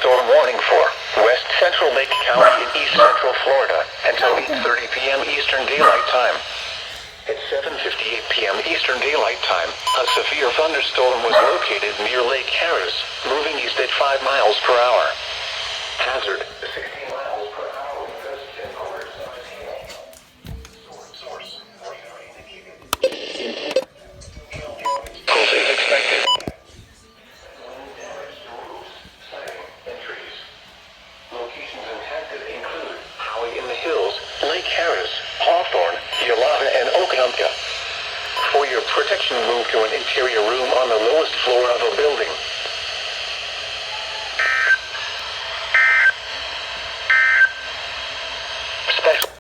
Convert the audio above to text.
thunderstorm warning for West Central Lake County in East Central Florida until 8:30 p.m. Eastern Daylight Time. At 7:58 p.m. Eastern Daylight Time, a severe thunderstorm was located near Lake Harris, moving east at 5 miles per hour. Hazard: 16 miles per hour with gusts and quarters of a hail. Source: Hail is expected. Wind damage to roofs, siding, and trees. Locations impacted include Howie in the Hills, Lake Harris, Hawthorne, Yolanda, and Okanumka. For your protection, move to an interior room on the lowest floor of a building.